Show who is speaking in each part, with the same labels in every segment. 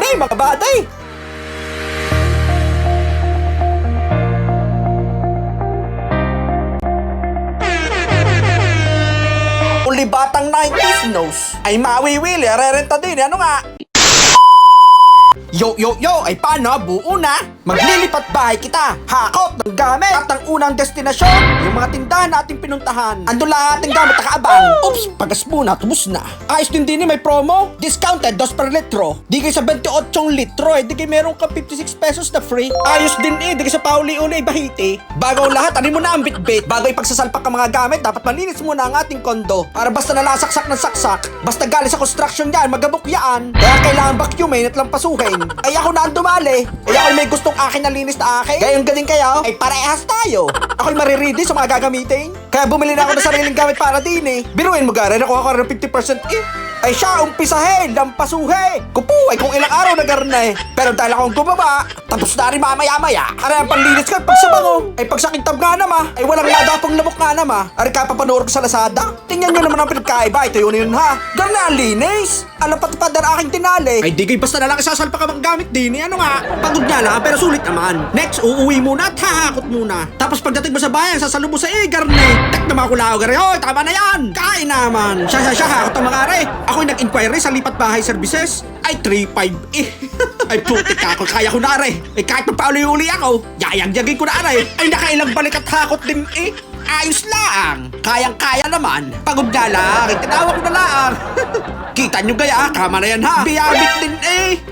Speaker 1: Tingnan mga baday. Uli batang 90s knows ay mawiwili, rerenta din. Ano nga? Yo, ay paano? Buo na? Maglilipat bahay kita, hakot ng gamit at ang unang destinasyon, yung mga tindahan nating pinuntahan. Ando lang ating gamit nakaabang. Oops, pagas muna, tubos na. Ayos din may promo, discounted 2 per litro. Di kayo sa 28 litro di kayo meron ka 56 pesos na free. Ayos din di kayo sa pauli-uli bahiti. Bago ang lahat, anin mo na ang bitbit. Bago ipagsasalpak ang mga gamit, dapat malinis muna ang ating kondo. Para basta nalasaksak ng saksak, basta galing sa construction yan, magabok yan. Kaya kailangan vacuumin at lampasuhin. Ay ako na ang dumali. Ay ako may gustong akin na linis na akin. Gayong galing kayo, ay parehas tayo. Ako'y mariridi sa mga gagamitin. Kaya bumili na ako ng sariling gamit para din Biruin mo gari, nakuha ko ng 50% Ay siya, umpisahin, lampasuhin. Kupo, ay kung ilang araw na garna Pero dahil akong gumaba, tapos na rin mamaya-maya. Aray ang panlinis ko, pag sa bango. Ay pag sa kintab nga nama, ay walang nadapong lamok nga nama. Aray kapapanuro ko sa Lazada. Tingnan nyo naman ang pinagkaiba, ito yun ha. Garna ang linis. Alam patipad na aking tinali. Ay di kayo basta na lang isasalpa ka mga gamit din Ano nga, pagod nga lang, pero sulit naman. Next, uuwi muna at hahakot muna. Tapos pagdating mo sa bayan, sasalubong sa garne. Tak naman ako lao gari, hoy, tama na yan. Kain naman. Siya, hakot ang mga are. Ako'y nag-inquiry sa lipat bahay services. Ay, 3.5 Ay, putik ako. Kaya ko na are. Ay, kahit magpauli-uli ako, yayang-yagin ko na are. Ay, nakailang balik at hakot din Ayos lang. Kayang-kaya naman. Pagod nga lang. Tinawag ko na lang. Kita nyo gaya, tama na yan ha. Biyabit din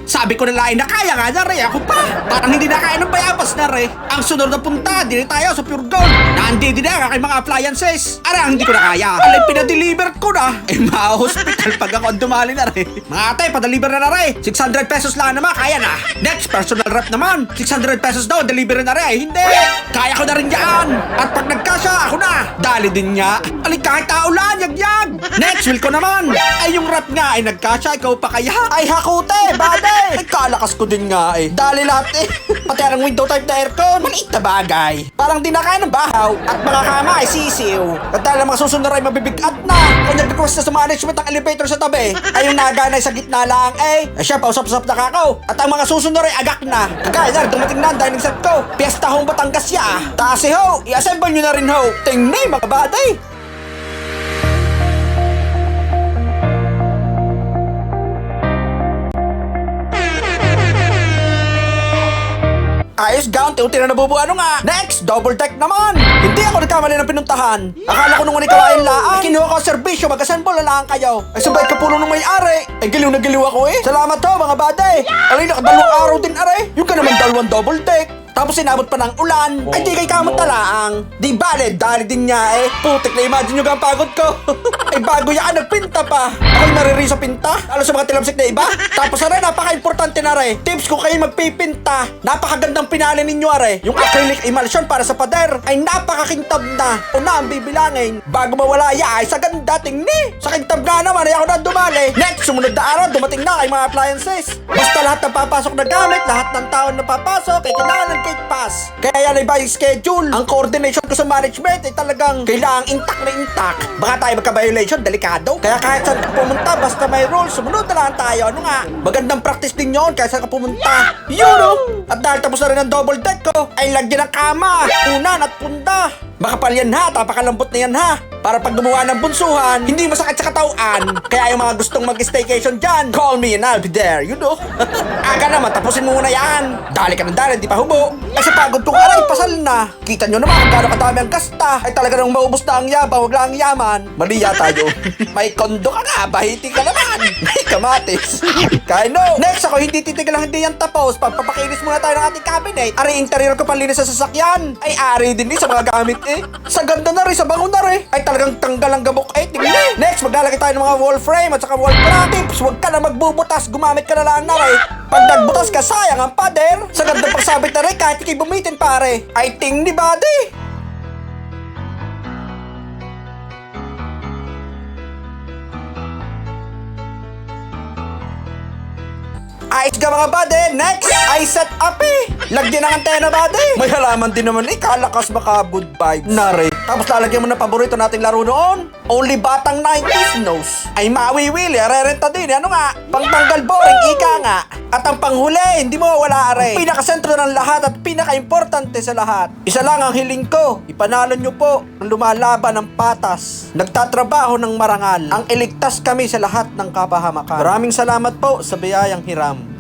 Speaker 1: Sabi ko na lang na kaya nga na rin. Ako pa. Parang hindi na kaya ng bayabas na rin. Ang sunod na punta, dili tayo sa Pure Gold. Nandi din na aking mga appliances. Ara, hindi ko na kaya. Alay, pinadeliver ko na. Eh, ma-hospital pag ako dumali na rin. Mga ate, padeliver na rin. 600 pesos lang naman, kaya na. Next, personal rep naman. 600 pesos daw, deliver na rin. Hindi. Kaya ko na rin yan. At pag nagkasya, ako na. Dali din niya. Alay, kahit taulan, yag-yag. Next, will ko naman. Ay, yung rep nga ay nagkasya, ikaw pa kaya? Ay, hakute, bade. Ay, kalakas ko din nga Dali lahat Pati ang window type na aircon, maliit na bagay. Parang di na kaya ng bahaw. At mga kama ay sisiw. At dahil ang mga susunod ay mabibigat na. Kung nag-request na sa management ang elevator sa tabi, ay yung naganay sa gitna lang ay siya, pausap-usap na kako. At ang mga susunod ay agak na. Kagaya na, dumating na ang dining set ko. Piesta hong Batangas ya. Taas ho, i-assemble nyo na rin ho. Tingnan mga batay. Ayos gown, unti na nabubuo nga. Next, double deck naman. Hindi ako nagkamali ng pinuntahan. Akala ko nung ikaw ay laang. Kinuha ko ang serbisyo, mag-assemble na lang kayo. Ay sabay ka puno ng may-ari. Ay giliw na giliw ako Salamat ho mga bade. Alay, nakadalawang araw din Yung ka naman dalawang double deck. Tapos sinabot pa ng ulan. Ay di kay kamot talaang. Di bale, dali din niya Putik na imagine nyo ang pagod ko. Ay bago yan, nagpinta pa. Ako'y nariri sa pinta. Alam sa mga tilamsik na iba. Tapos napaka-importante na Tips ko kayo magpipinta. Napakagandang pinali ninyo Yung acrylic emulsion para sa pader ay napakakintab na. Una ang bibilangin. Bago mawala ay sa ganda tingni. Sa kintab nga naman ay ako na dumali. Next, sumunod na araw, dumating na ay mga appliances. Basta lahat ng papasok na gamit, lahat ng taon na papasok, ay kailangan ng gate pass. Kaya yan ay by schedule. Ang coordination ko sa management ay talagang kailangang intact na intact. Baka tayo magka-violation, delikado. Kaya kahit saan ka pumunta, basta may rules, sumunod na lang tayo. Ano nga? Magandang practice din yun kahit saan ka pumunta. At dahil tapos na rin ang double deck ko, ay lagyan ng kama, unan at punda. Makapal yan ha, tapakalambot na yan ha. Para pag gumawa ng bunsuhan, hindi masakit sa katawan. Kaya yung mga gustong mag-staycation dyan, call me and I'll be there, Aga naman, tapusin mo muna yan. Dali ka ng dali, di pa hubo. Ay sa pagod kong aray, pasal na. Kita nyo naman kung gano'ng kadami ang gasta. Ay talaga nang maubos na ang yabang, wag lang ang yaman. Mali yata yun. May kondo ka nga, bahiti ka naman. May kamatis. Kaya no. Next ako, hindi titigil lang hindi yan tapos. Pagpapakinis muna tayo ng ating cabinet. Ari, interior ko panlinis sa sasakyan. Ay ari din sa mga gamit Sa ganda na rin, sa bango na rin. Ay talagang tanggal ang gabok tingnan. Next, maglalagay tayo ng mga wall frame at saka wall tips. Huwag ka na magbubutas, gumamit ka na lang na rin. Pag nagbutas ka, sayang ang pader. Sa ganda pagsabit na rin, kahit ikay bumitin pare. Ay ting ni body. Ayos ka mga bade. Next, ay set up Lagyan ng antena bade. May halaman din naman kalakas makabud vibes. Nare, Tapos lalagyan mo ng paborito nating laro noon. Only batang 90s knows. Ay mawiwili, rerenta din. Ano nga? Pangtanggal boring, ika nga. At ang panghuli, hindi mo wala are. Ang pinakasentro ng lahat at pinaka-importante sa lahat. Isa lang ang hiling ko. Ipanalo nyo po ang lumalaban ng patas. Nagtatrabaho ng marangal. Ang iligtas kami sa lahat ng kapahamakan. Maraming salamat po sa biyayang hiram.